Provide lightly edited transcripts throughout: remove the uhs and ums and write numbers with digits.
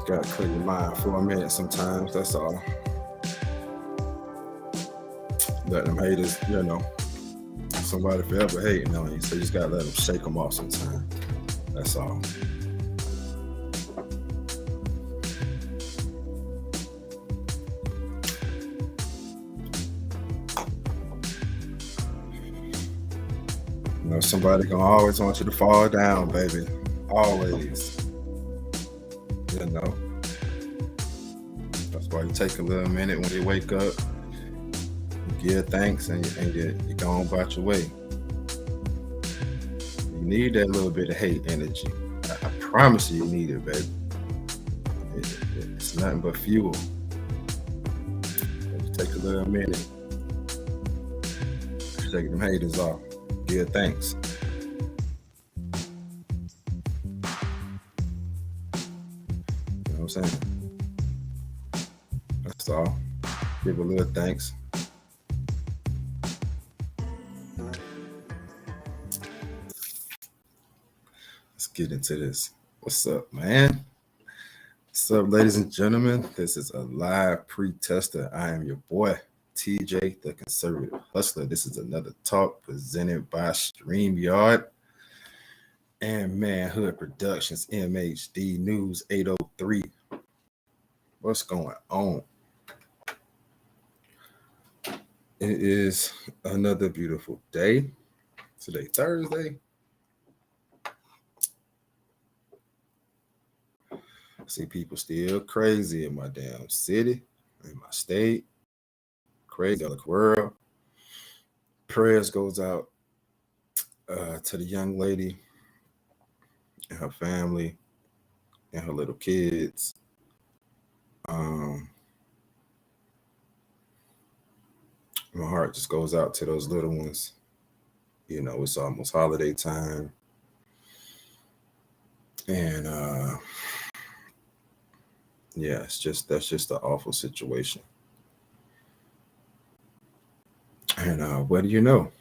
Got to clear your mind for a minute sometimes. That's all. Let them haters, somebody forever hating on you. So you just got to let them shake them off sometimes. That's all. Somebody gonna always want you to fall down, baby. Always. That's why you take a little minute when you wake up, you give thanks, and you go on about your way. You need that little bit of hate energy. I promise you need it, baby. It's nothing but fuel. You take a little minute, shake them haters off, give thanks. You know what I'm saying? That's all. Give a little thanks. Let's get into this. What's up, man? What's up, ladies and gentlemen? This is a live pre-tester. I am your boy, TJ, the Conservative Hustler. This is another talk presented by StreamYard and Manhood Productions, MHD News 803. What's going on? It is another beautiful day. Today, Thursday. See people still crazy in my damn city, in my state, crazy in the world. Prayers goes out to the young lady and her family and her little kids. My heart just goes out to those little ones. It's almost holiday time. And yeah, that's just an awful situation. And what do you know?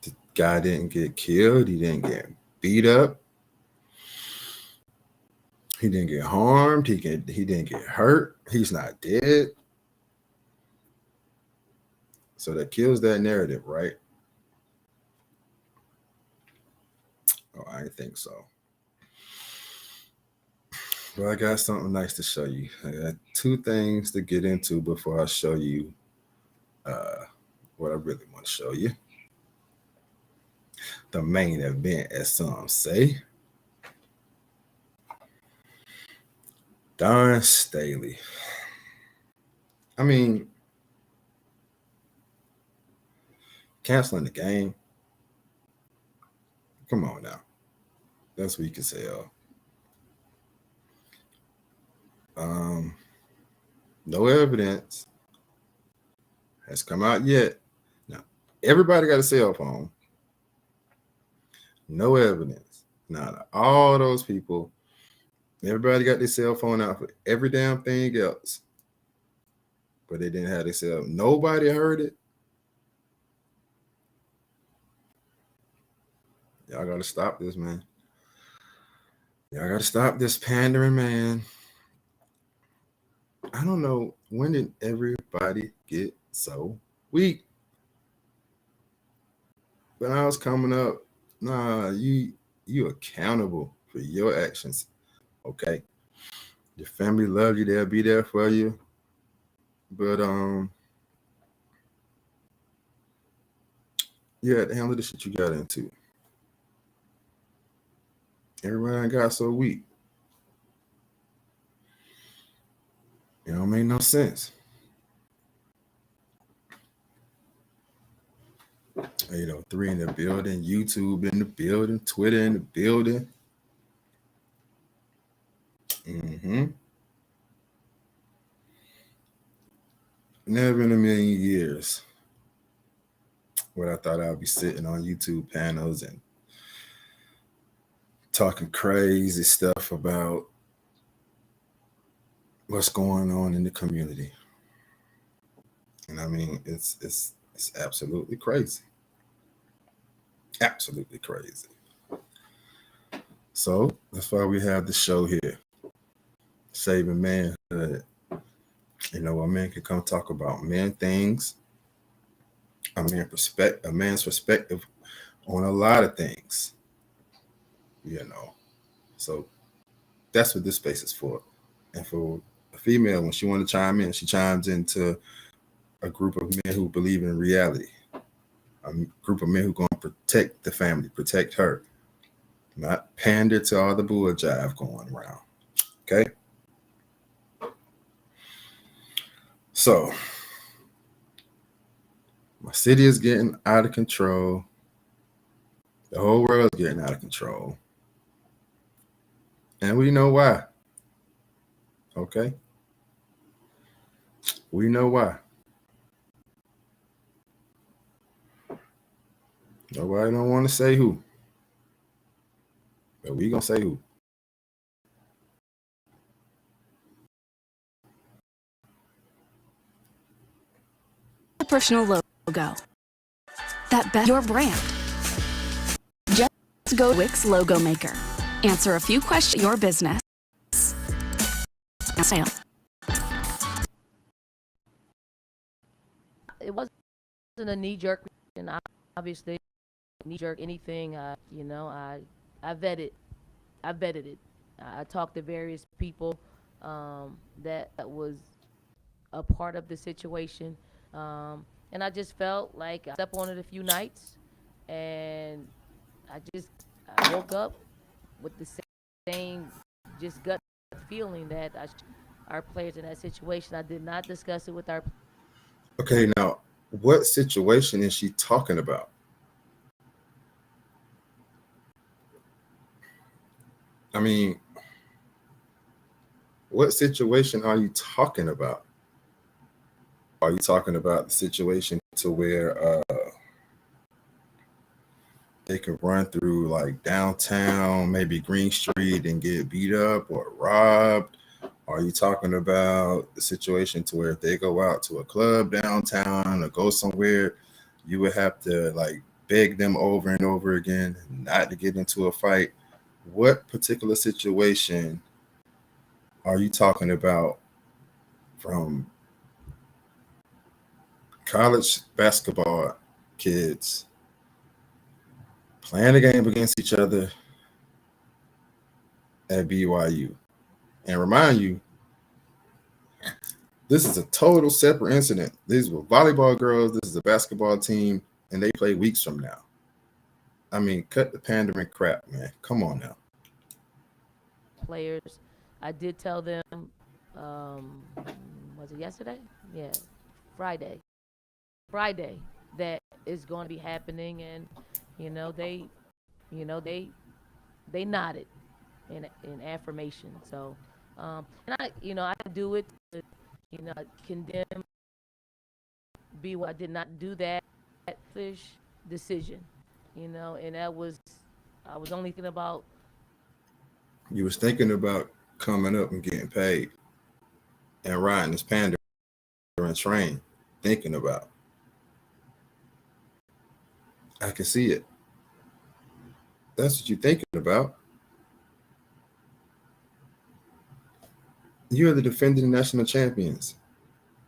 The guy didn't get killed. He didn't get beat up. He didn't get harmed. He didn't get hurt. He's not dead. So that kills that narrative, right? Oh, I didn't think so. Well, I got something nice to show you. I got two things to get into before I show you what I really want to show you. The main event, as some say. Don Staley. I mean, canceling the game. Come on now. That's weak as hell. No evidence has come out yet. Now, everybody got a cell phone. No evidence. Now, all those people, everybody got their cell phone out for every damn thing else. But they didn't have their cell. Nobody heard it. Y'all got to stop this, man. Y'all got to stop this pandering, man. I don't know, when did everybody get so weak? When I was coming up, nah, you accountable for your actions, okay? Your family love you, they'll be there for you. But you had to handle the shit you got into. Everybody got so weak. It don't make no sense. Three in the building, YouTube in the building, Twitter in the building. Never in a million years would I thought I'd be sitting on YouTube panels and talking crazy stuff about what's going on in the community. And I mean, it's absolutely crazy. Absolutely crazy. So that's why we have the show here, Saving Manhood. A man can come talk about man things, a man's perspective on a lot of things. You know, so that's what this space is for. And for a female, when she want to chime in, she chimes into a group of men who believe in reality, a group of men who going to protect the family, protect her, not pander to all the bull jive going around. Okay, so my city is getting out of control. The whole world's getting out of control, and we know why. Okay, we know why. Nobody don't want to say who, but we gonna say who. Personal logo. That best your brand. Just go to Wix Logo Maker. Answer a few questions your business. Sale. It wasn't a knee-jerk reaction. Obviously, knee-jerk anything. I vetted. I vetted it. I talked to various people that was a part of the situation, and I just felt like I stepped on it a few nights, and I woke up with the same just gut feeling that our players in that situation. I did not discuss it with our. Okay, now what situation is she talking about? I mean, what situation are you talking about? Are you talking about the situation to where they could run through like downtown, maybe Green Street, and get beat up or robbed? Are you talking about the situation to where if they go out to a club downtown or go somewhere, you would have to like beg them over and over again not to get into a fight? What particular situation are you talking about from college basketball kids playing a game against each other at BYU? And remind you, this is a total separate incident. These were volleyball girls. This is a basketball team, and they play weeks from now. I mean, cut the pandering crap, man. Come on now. Players. I did tell them, was it yesterday? Yeah, Friday. Friday that is going to be happening, and you know they, they nodded in affirmation. So, and I do it to, condemn. Be what I did not do that fish decision, and I was only thinking about. You was thinking about coming up and getting paid and riding this pandering train, thinking about. I can see it. That's what you're thinking about. You're the defending national champions.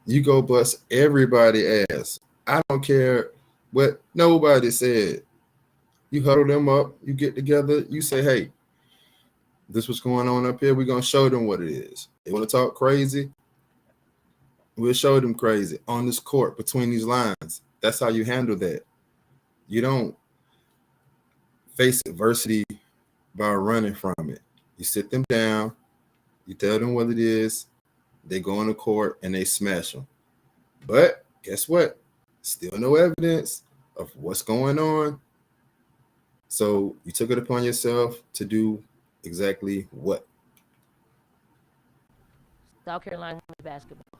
You go bust everybody ass. I don't care what nobody said. You huddle them up, you get together, you say, hey, this what's going on up here. We're gonna show them what it is. They want to talk crazy. We'll show them crazy on this court between these lines. That's how you handle that. You don't face adversity by running from it. You sit them down, you tell them what it is, they go on the court and they smash them. But guess what? Still no evidence of what's going on. So you took it upon yourself to do exactly what? South Carolina basketball,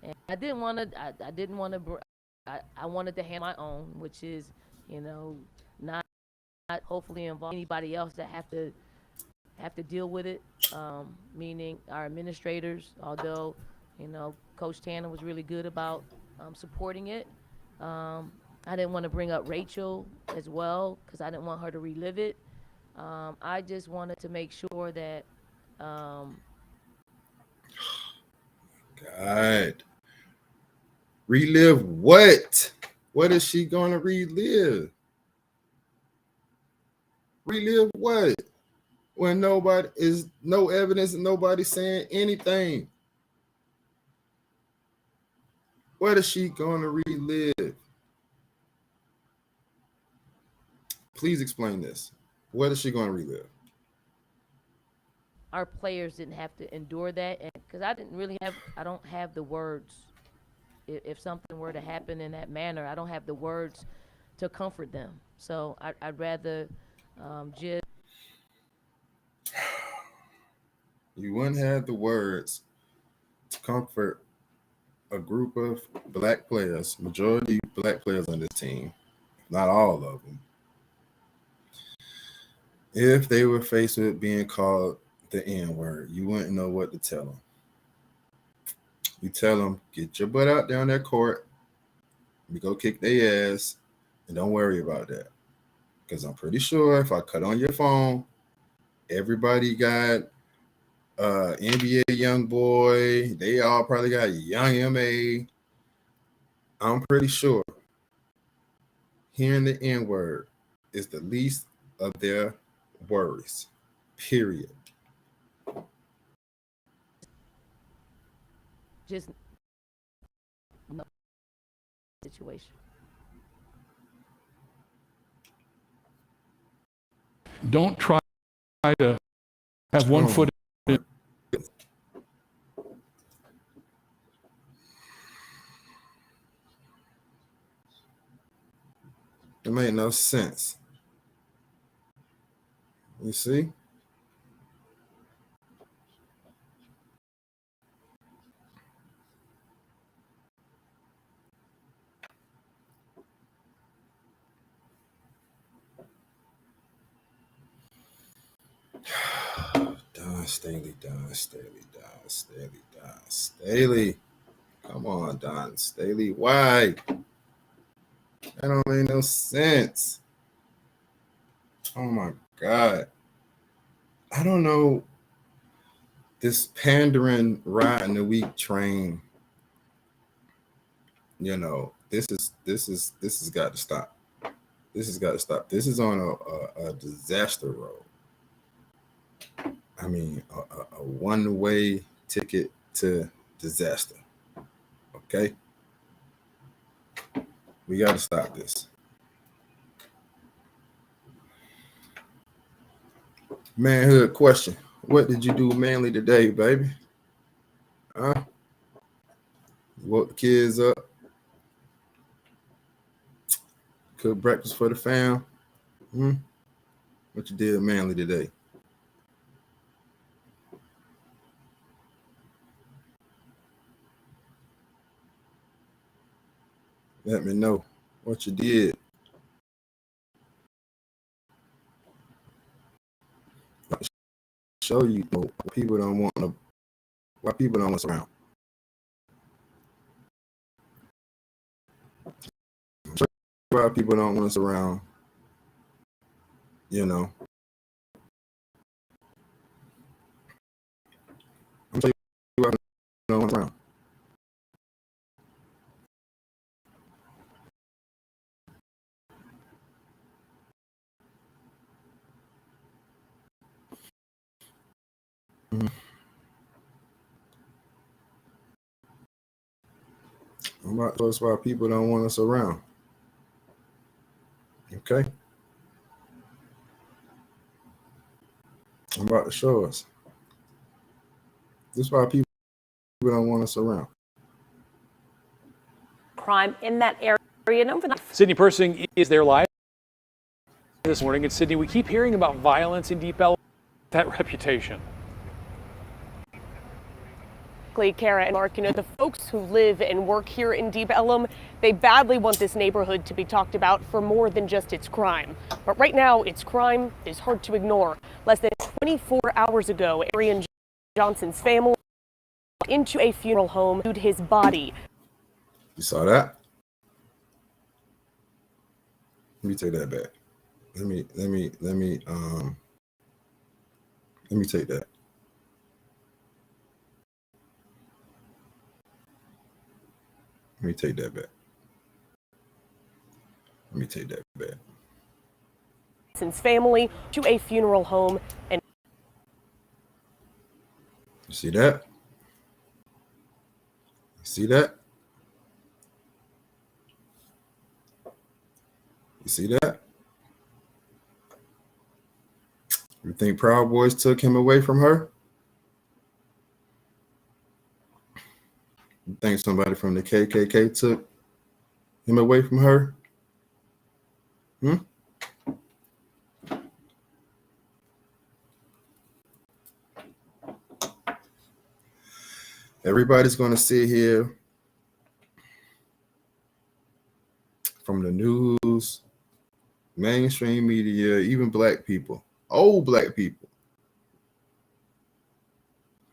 and I didn't want to. I didn't want to. I wanted to handle my own, which is, not hopefully involve anybody else that have to deal with it. Meaning our administrators, although Coach Tanner was really good about supporting it. I didn't want to bring up Rachel as well because I didn't want her to relive it. I just wanted to make sure that um, God. Relive what? What is she going to relive? Relive what? When nobody is no evidence and nobody saying anything. What is she going to relive? Please explain this. What is she going to relive? our players didn't have to endure that, and because I don't have the words. If something were to happen in that manner, I don't have the words to comfort them. So I'd rather just You wouldn't have the words to comfort a group of black players, majority black players on this team, not all of them, if they were faced with being called the N word. You wouldn't know what to tell them. You tell them, get your butt out down that court, we go kick their ass, and don't worry about that. Because I'm pretty sure if I cut on your phone, everybody got NBA young boy, they all probably got young MA. I'm pretty sure hearing the N word is the least of their worries. Period. just know the situation. Don't try to have one foot in. It made no sense. You see? Don Staley, Don Staley, Don Staley, Don Staley. Come on, Don Staley. Why? That don't make no sense. Oh my God. I don't know. This pandering riding the weak train, you know, this has got to stop. This has got to stop. This is on a disaster road. I mean, a one-way ticket to disaster. Okay? We got to stop this. Manhood question. What did you do manly today, baby? Huh? You woke the kids up? Cook breakfast for the fam? What you did manly today? Let me know what you did. Show you why people don't want to. Why people don't want us around. Show you why people don't want us around. You know. I'm telling you why people don't want us around. I'm about to tell us why people don't want us around. Okay? I'm about to show us. This is why people don't want us around. Crime in that area known for that. Sydney Persing is there live this morning. And Sydney, we keep hearing about violence in Deep Ellum. That reputation. Kara and Mark, you know, the folks who live and work here in Deep Ellum, they badly want this neighborhood to be talked about for more than just its crime. But right now, its crime is hard to ignore. Less than 24 hours ago, Arian Johnson's family into a funeral home, viewed his body. You saw that? Let me take that back. Let me take that. Let me take that back. Let me take that back. His family to a funeral home, and You see that? You see that? You see that? You think Proud Boys took him away from her? You think somebody from the KKK took him away from her? Everybody's going to sit here from the news, mainstream media, even black people, old black people,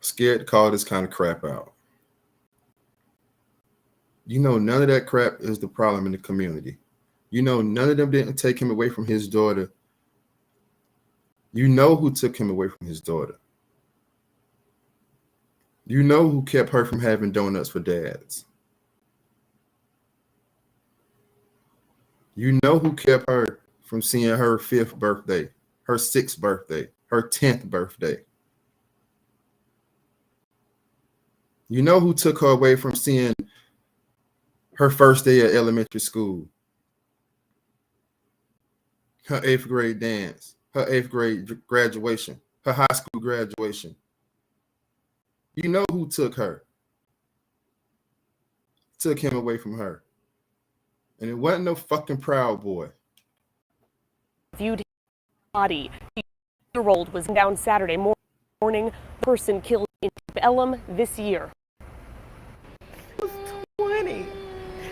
scared to call this kind of crap out. You know, none of that crap is the problem in the community. You know, none of them didn't take him away from his daughter. You know who took him away from his daughter. You know who kept her from having donuts for dads. You know who kept her from seeing her 5th birthday, her 6th birthday, her 10th birthday. You know who took her away from seeing her first day at elementary school, her 8th grade dance, her 8th grade graduation, her high school graduation. You know who took her, took him away from her. And it wasn't no fucking Proud Boy. viewed his body. The 8-year-old was down Saturday morning. The person killed in Elm this year. He was 20.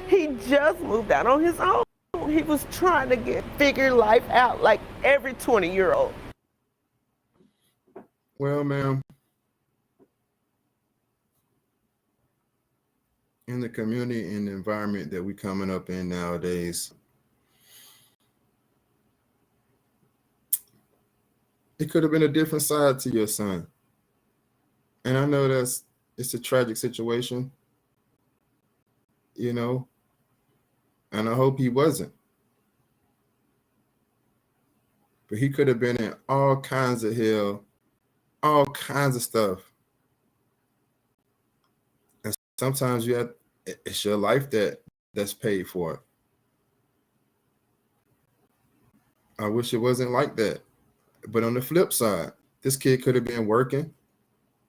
He just moved out on his own. He was trying to figure life out like every 20-year-old. Well, ma'am, in the community and the environment that we coming up in nowadays, it could have been a different side to your son. And I know it's a tragic situation, you know, and I hope he wasn't. But he could have been in all kinds of hell, all kinds of stuff. And sometimes it's your life that's paid for. I wish it wasn't like that. But on the flip side, this kid could have been working.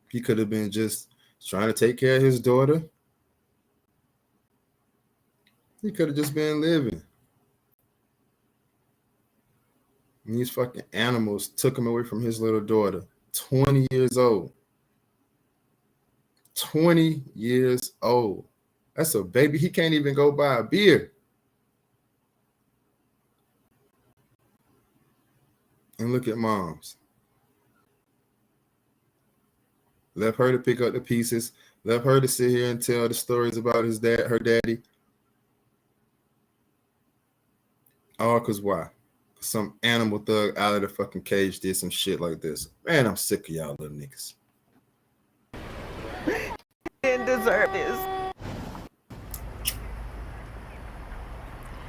He could have been just trying to take care of his daughter. He could have just been living. And these fucking animals took him away from his little daughter, 20 years old. 20 years old. That's a baby. He can't even go buy a beer. And look at moms. Left her to pick up the pieces. Left her to sit here and tell the stories about his dad, her daddy. All because why? Some animal thug out of the fucking cage did some shit like this. Man, I'm sick of y'all little niggas. Didn't deserve this.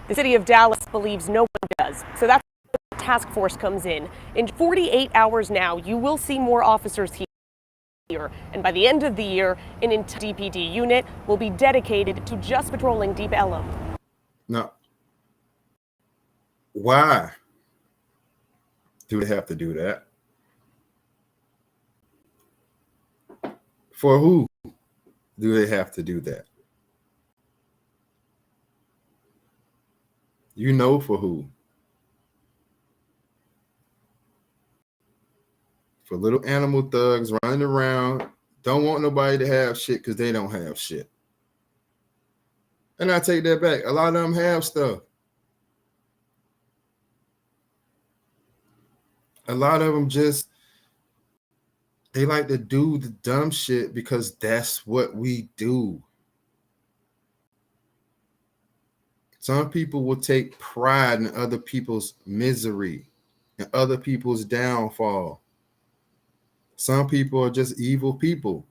The city of Dallas believes no one does. So that's where the task force comes in. In 48 hours now, you will see more officers here. And by the end of the year, an entire DPD unit will be dedicated to just patrolling Deep Ellum. Now, why do they have to do that? For who do they have to do that? You know for who. For little animal thugs running around, don't want nobody to have shit because they don't have shit. And I take that back. A lot of them have stuff. A lot of them just, they like to do the dumb shit because that's what we do. Some people will take pride in other people's misery and other people's downfall. Some people are just evil people.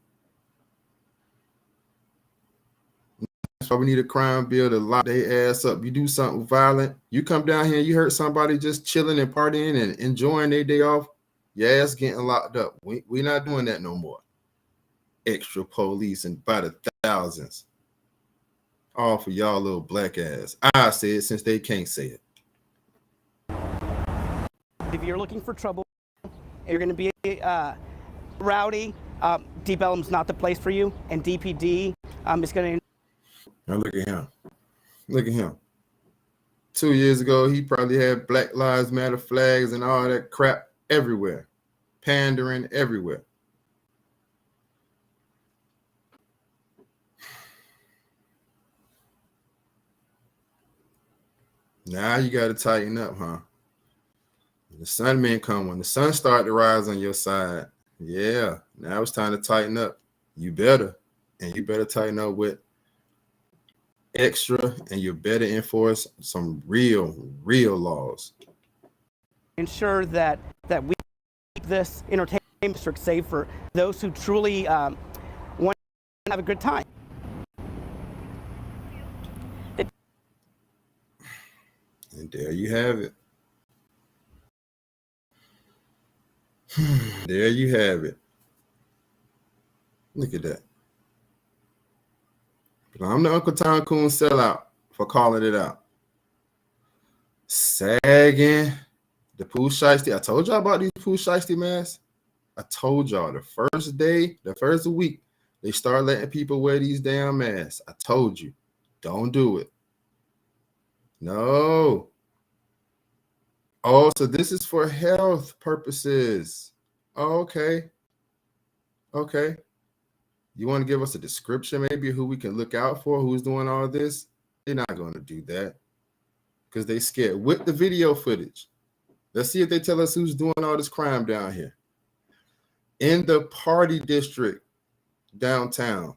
That's why we need a crime bill to lock their ass up. You do something violent, you come down here and you hurt somebody just chilling and partying and enjoying their day off, your ass getting locked up. We're not doing that no more. Extra police and by the thousands. All for y'all little black ass. I say it since they can't say it. If you're looking for trouble, you're going to be rowdy, Deep Ellum's not the place for you, and DPD is going to... Now look at him. Look at him. 2 years ago, he probably had Black Lives Matter flags and all that crap everywhere. Pandering everywhere. Now you got to tighten up, huh? The sun men come when the sun start to rise on your side. Yeah, now it's time to tighten up. You better. And you better tighten up with extra, and you better enforce some real laws. Ensure that we keep this entertainment district safe for those who truly want to have a good time. And there you have it. There you have it. Look at that. But I'm the Uncle Tom Coon sellout for calling it out. Sagging. The Pooh Shiesty. I told y'all about these Pooh Shiesty masks. I told y'all the first day, the first week, they start letting people wear these damn masks. I told you. Don't do it. No. Oh, so this is for health purposes. Oh, okay. Okay. You want to give us a description maybe who we can look out for, who's doing all this? They're not going to do that because they scared. With the video footage, let's see if they tell us who's doing all this crime down here. In the party district downtown.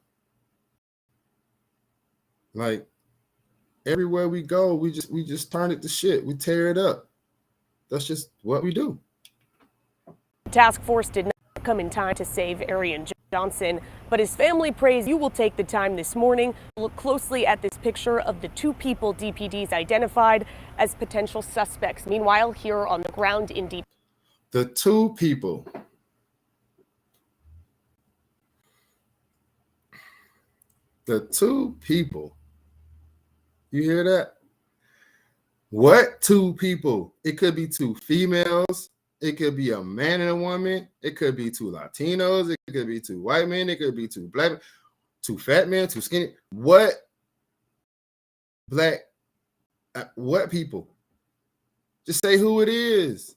Like everywhere we go, we just turn it to shit. We tear it up. That's just what we do. The task force did not come in time to save Arian Johnson, but his family prays you will take the time this morning to look closely at this picture of the two people DPD's identified as potential suspects. Meanwhile, here on the ground in Deep. The two people. The two people. You hear that? What two people? It could be two females. It could be a man and a woman. It could be two Latinos. It could be two white men. It could be two black men, two fat men, two skinny. What black? What people? Just say who it is.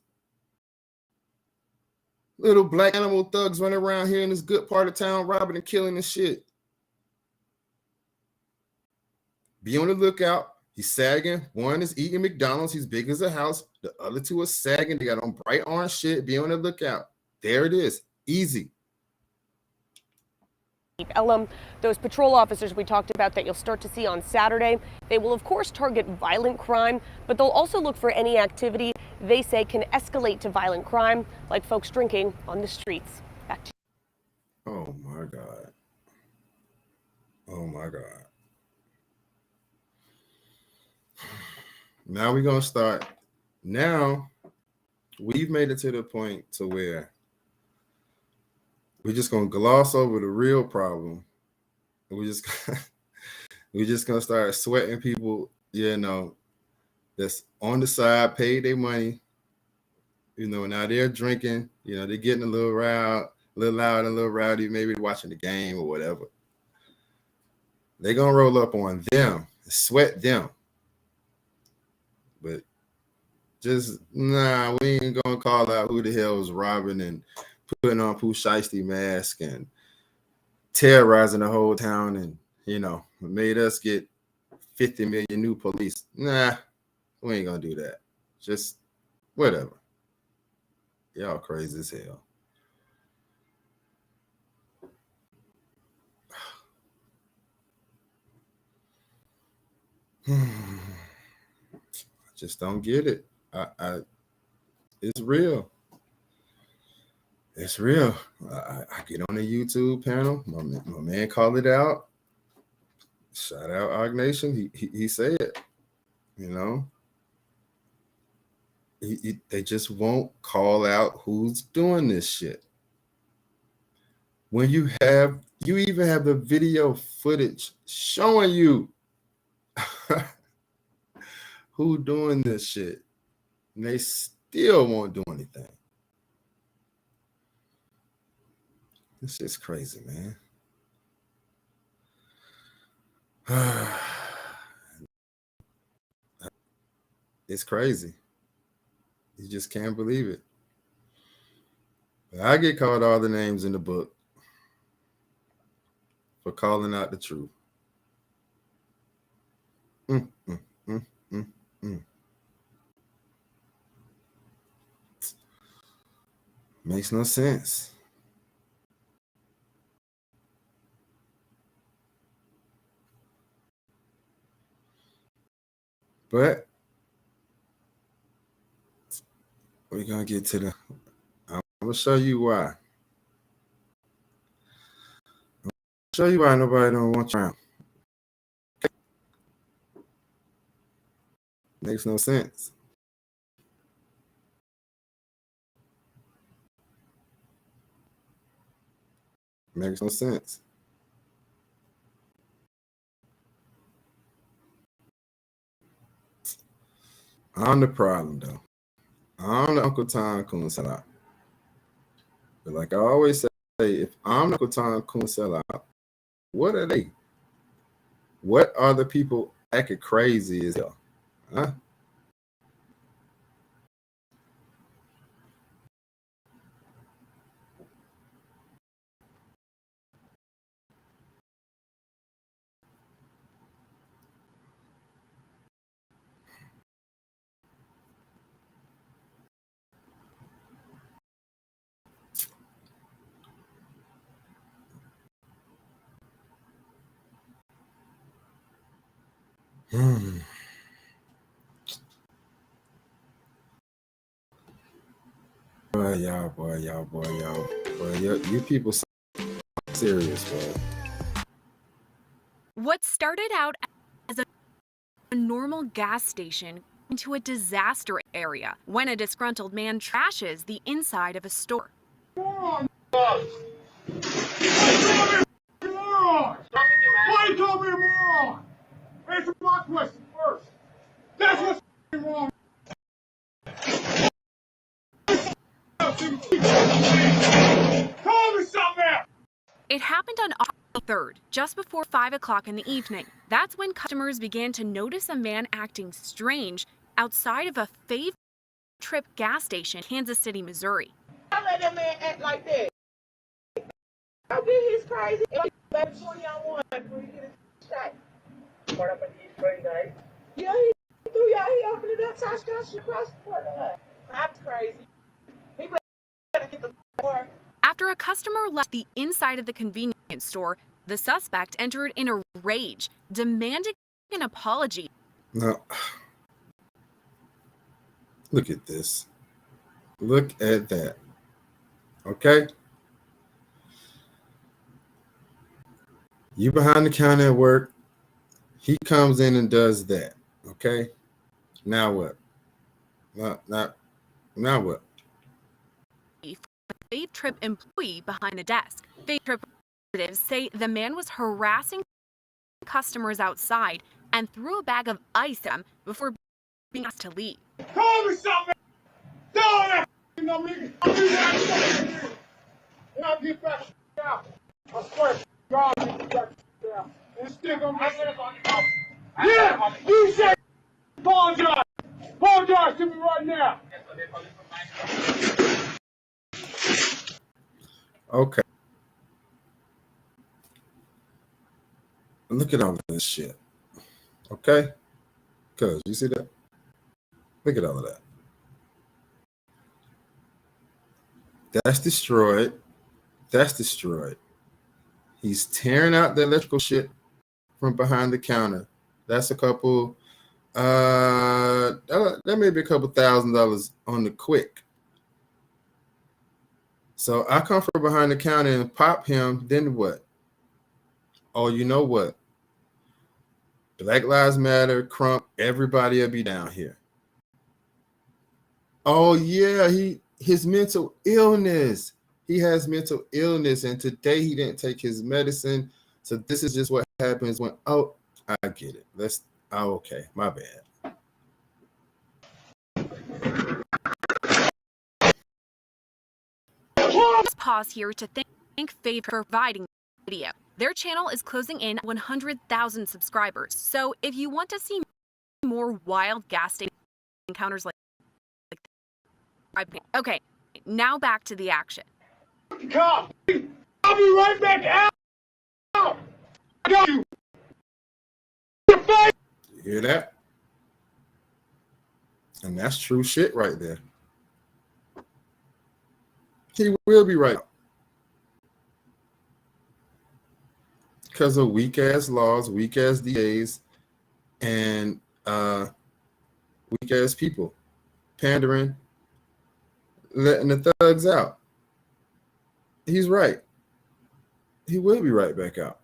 Little black animal thugs running around here in this good part of town, robbing and killing and shit. Be on the lookout. He's sagging. One is eating McDonald's. He's big as a house. The other two are sagging. They got on bright orange shit. Be on the lookout. There it is. Easy. Ellum, those patrol officers we talked about that you'll start to see on Saturday, they will of course target violent crime, but they'll also look for any activity they say can escalate to violent crime, like folks drinking on the streets. Back to you. Oh my God. Oh my God. Now we're going to start. Now we've made it to the point to where we're just going to gloss over the real problem. We're just going to start sweating people, you know, that's on the side, paid their money. You know, now they're drinking, you know, they're getting a little loud and a little rowdy, maybe watching the game or whatever. They're going to roll up on them, sweat them. But just, nah, we ain't going to call out who the hell was robbing and putting on Pooh Shiesty mask and terrorizing the whole town and, you know, made us get 50 million new police. Nah, we ain't going to do that. Just whatever. Y'all crazy as hell. just don't get it. It's real. It's real. I get on the YouTube panel. My man called it out. Shout out Og Nation. He said, you know, they just won't call out who's doing this shit. When you even have the video footage showing you who doing this shit, and they still won't do anything. This shit's crazy, man. It's crazy. You just can't believe it. But I get called all the names in the book for calling out the truth. Makes no sense. But we're going to get to I'm going to show you why. Show you why nobody don't want you around. Makes no sense. Makes no sense. I'm the problem, though. I'm the Uncle Tom Coon sellout. But like I always say, if I'm the Uncle Tom Coon sellout, what are they? What are the people acting crazy as hell? Huh? Boy, you people so serious, boy. What started out as a normal gas station into a disaster area when a disgruntled man trashes the inside of a store. Why you call me a moron? Answer my question first. That's what's wrong. Call me something else. It happened on August 3rd, just before 5 o'clock in the evening. That's when customers began to notice a man acting strange outside of a Fave Trip gas station in Kansas City, Missouri. Don't let that man act like that. I think he's crazy. Baby 20-on-1 before he get his shot. Part up in these straight guys. Yeah, he threw y'all. He opened it up, touchdown, she crossed the court. I'm crazy. He better get the door. After a customer left the inside of the convenience store, the suspect entered in a rage, demanding an apology. Now, look at this. Look at that. Okay? You behind the counter at work. He comes in and does that. Okay? Now what? Now what? Fave Trip employee behind the desk. Fave Trip representatives say the man was harassing customers outside and threw a bag of ice at them before being asked to leave. Call me something. Don't that know me. And I'll get back out. I swear to God, I'll get back out. And stick on my head. Yeah, you said apologize. Apologize to me right now. Okay. Look at all of this shit. Okay? Cuz, you see that? Look at all of that. That's destroyed. That's destroyed. He's tearing out the electrical shit from behind the counter. That's a couple That may be a couple $1,000 on the quick. So I come from behind the counter and pop him. Then what? Oh, you know what? Black Lives Matter, Crump, everybody will be down here. Oh yeah, his mental illness. He has mental illness, and today he didn't take his medicine. So this is just what happens when. Oh, I get it. Okay, my bad. Let's pause here to thank Faith for providing the video. Their channel is closing in 100,000 subscribers. So if you want to see more wild gas station encounters like okay, now back to the action. Cop! I'll be right back out! I got you! You hear that? And that's true shit right there. He will be right. Because of weak ass laws, weak ass DAs, and weak ass people pandering, letting the thugs out. He's right. He will be right back out.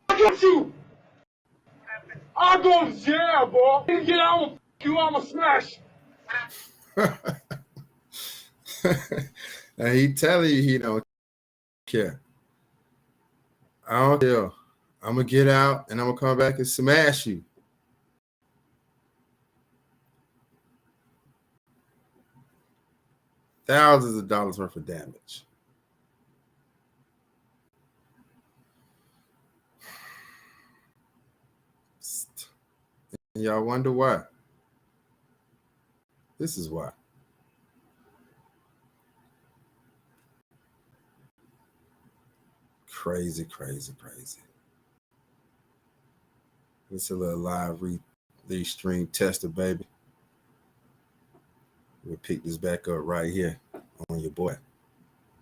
I got you! I'll go to jail, boy. You get out, you, I'ma smash. And he telling you he don't care. I don't care. I'm gonna get out and I'm gonna come back and smash you. Thousands of dollars worth of damage. And y'all wonder why. This is why. Crazy, crazy, crazy. It's a little live stream tester, baby. We'll pick this back up right here on your boy.